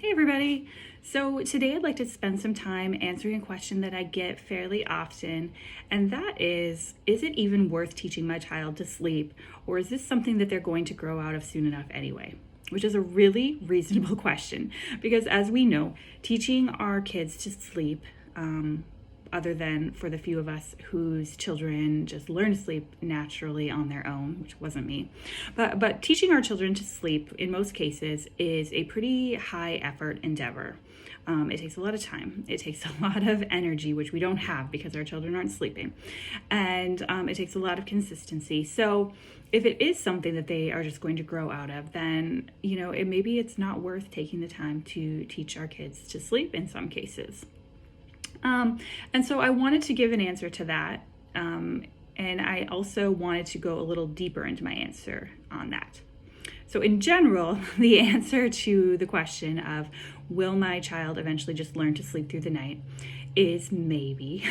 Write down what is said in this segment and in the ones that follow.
Hey everybody! So today I'd like to spend some time answering a question that I get fairly often, and that is it even worth teaching my child to sleep, or is this something that they're going to grow out of soon enough anyway? Which is a really reasonable question, because as we know, teaching our kids to sleep, other than for the few of us whose children just learn to sleep naturally on their own, which wasn't me. But teaching our children to sleep in most cases is a pretty high effort endeavor. It takes a lot of time. It takes a lot of energy, which we don't have because our children aren't sleeping. And it takes a lot of consistency. So if it is something that they are just going to grow out of, then, maybe it's not worth taking the time to teach our kids to sleep in some cases. And so I wanted to give an answer to that. And I also wanted to go a little deeper into my answer on that. So in general, the answer to the question of will my child eventually just learn to sleep through the night is maybe.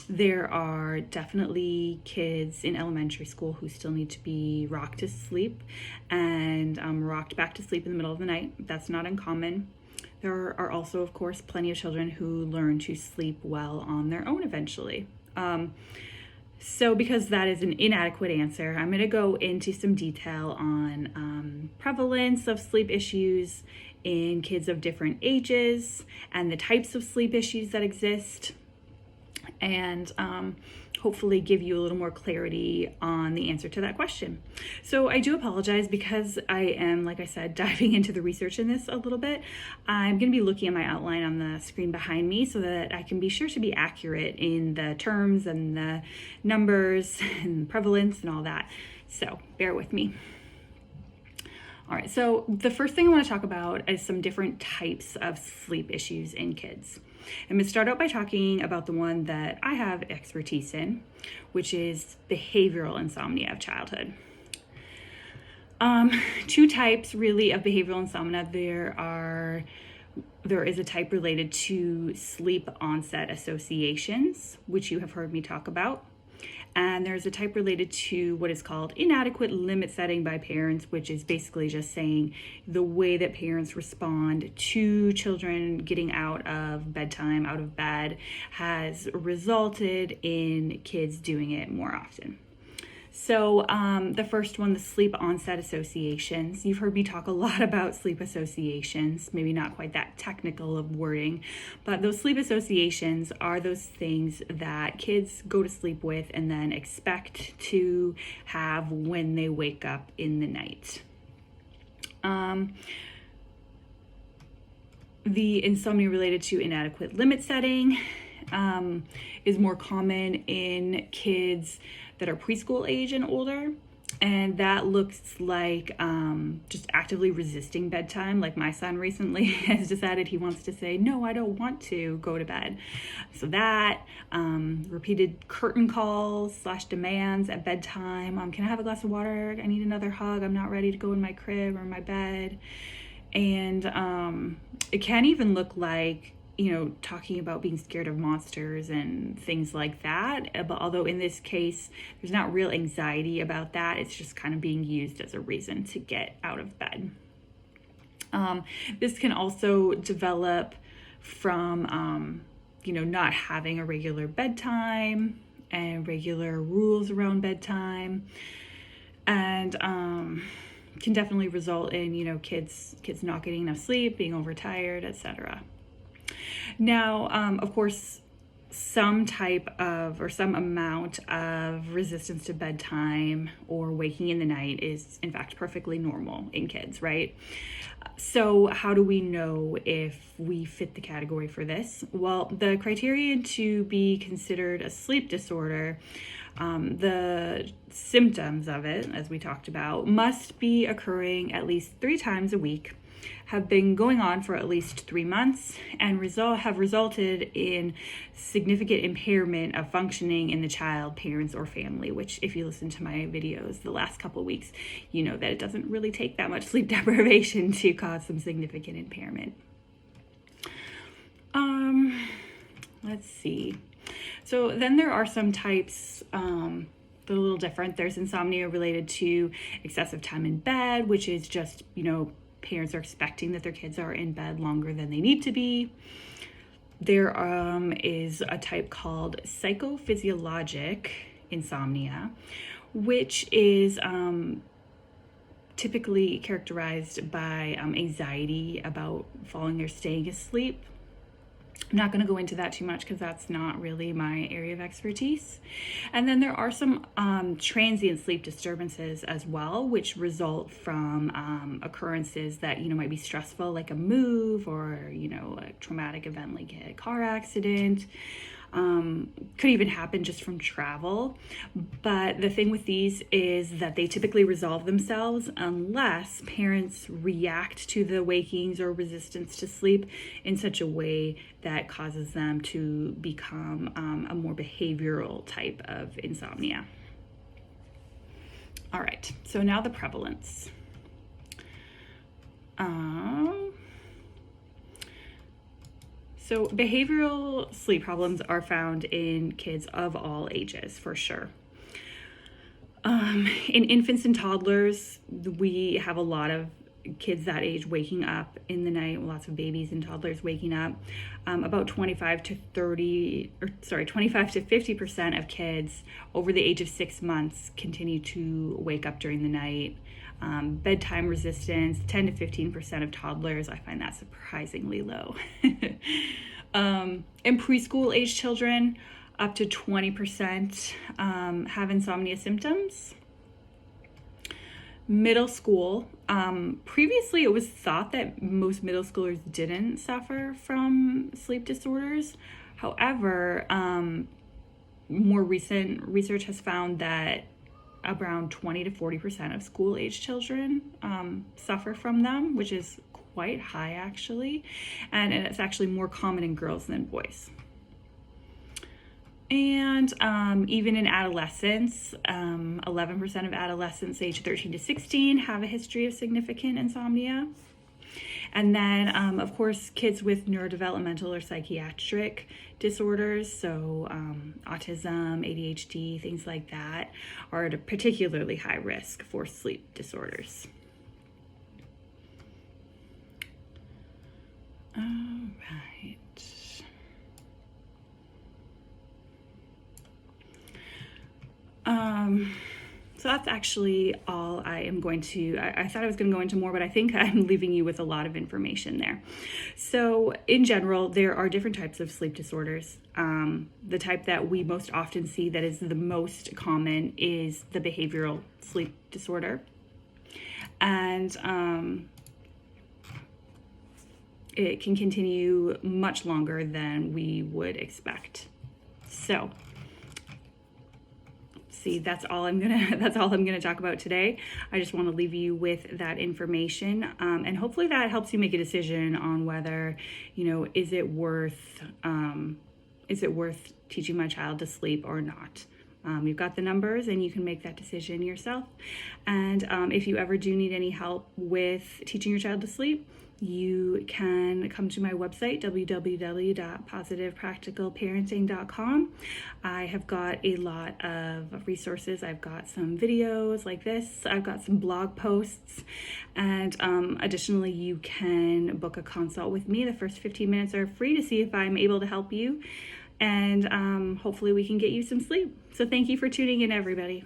There are definitely kids in elementary school who still need to be rocked to sleep and rocked back to sleep in the middle of the night. That's not uncommon. There are also, of course, plenty of children who learn to sleep well on their own eventually. So because that is an inadequate answer, I'm going to go into some detail on prevalence of sleep issues in kids of different ages and the types of sleep issues that exist, and hopefully give you a little more clarity on the answer to that question. So I do apologize because I am, like I said, diving into the research in this a little bit. I'm going to be looking at my outline on the screen behind me so that I can be sure to be accurate in the terms and the numbers and prevalence and all that. So bear with me. All right, so the first thing I want to talk about is some different types of sleep issues in kids. I'm going to start out by talking about the one that I have expertise in, which is behavioral insomnia of childhood. Two types really of behavioral insomnia. There is a type related to sleep onset associations, which you have heard me talk about. And there's a type related to what is called inadequate limit setting by parents, which is basically just saying the way that parents respond to children getting out of bedtime, out of bed, has resulted in kids doing it more often. So the first one, the sleep onset associations. You've heard me talk a lot about sleep associations, maybe not quite that technical of wording, but those sleep associations are those things that kids go to sleep with and then expect to have when they wake up in the night. The insomnia related to inadequate limit setting is more common in kids that are preschool age and older, and that looks like just actively resisting bedtime. Like my son recently has decided he wants to say, no, I don't want to go to bed. So that repeated curtain calls / demands at bedtime. Can I have a glass of water? I need another hug. I'm not ready to go in my crib or my bed. And it can even look like talking about being scared of monsters and things like that. But although in this case, there's not real anxiety about that, it's just kind of being used as a reason to get out of bed. This can also develop from, not having a regular bedtime and regular rules around bedtime. And can definitely result in, kids not getting enough sleep, being overtired, etc. Now, of course, some amount of resistance to bedtime or waking in the night is, in fact, perfectly normal in kids, right? So how do we know if we fit the category for this? Well, the criterion to be considered a sleep disorder, the symptoms of it, as we talked about, must be occurring at least 3 times a week, have been going on for at least 3 months, and have resulted in significant impairment of functioning in the child, parents, or family, which if you listen to my videos the last couple of weeks, you know that it doesn't really take that much sleep deprivation to cause some significant impairment. Let's see. So then there are some types that are a little different. There's insomnia related to excessive time in bed, which is just, parents are expecting that their kids are in bed longer than they need to be. There is a type called psychophysiologic insomnia, which is typically characterized by anxiety about falling or staying asleep. I'm not going to go into that too much because that's not really my area of expertise. And then there are some transient sleep disturbances as well, which result from occurrences that, might be stressful, like a move or, a traumatic event like a car accident. Could even happen just from travel. But the thing with these is that they typically resolve themselves unless parents react to the wakings or resistance to sleep in such a way that causes them to become a more behavioral type of insomnia. All right, so now the prevalence. So behavioral sleep problems are found in kids of all ages, for sure. In infants and toddlers, we have a lot of kids that age waking up in the night, lots of babies and toddlers waking up. About 25 to 50% of kids over the age of 6 months continue to wake up during the night. Bedtime resistance, 10 to 15% of toddlers. I find that surprisingly low. In preschool age children, up to 20% have insomnia symptoms. Middle school, previously it was thought that most middle schoolers didn't suffer from sleep disorders. However, more recent research has found that around 20 to 40% of school age children suffer from them, which is quite high actually, and it's actually more common in girls than boys. And even in adolescents, 11% of adolescents aged 13 to 16 have a history of significant insomnia. And then, of course, kids with neurodevelopmental or psychiatric disorders, so autism, ADHD, things like that, are at a particularly high risk for sleep disorders. All right. So that's actually all I am going to, I thought I was going to go into more, but I think I'm leaving you with a lot of information there. So in general, there are different types of sleep disorders. The type that we most often see that is the most common is the behavioral sleep disorder. And it can continue much longer than we would expect. So that's all I'm gonna talk about today. I just want to leave you with that information, and hopefully that helps you make a decision on whether, is it worth teaching my child to sleep or not. You've got the numbers and you can make that decision yourself. And if you ever do need any help with teaching your child to sleep, you can come to my website, www.positivepracticalparenting.com. I have got a lot of resources. I've got some videos like this. I've got some blog posts. And additionally, you can book a consult with me. The first 15 minutes are free to see if I'm able to help you. And hopefully we can get you some sleep. So thank you for tuning in, everybody.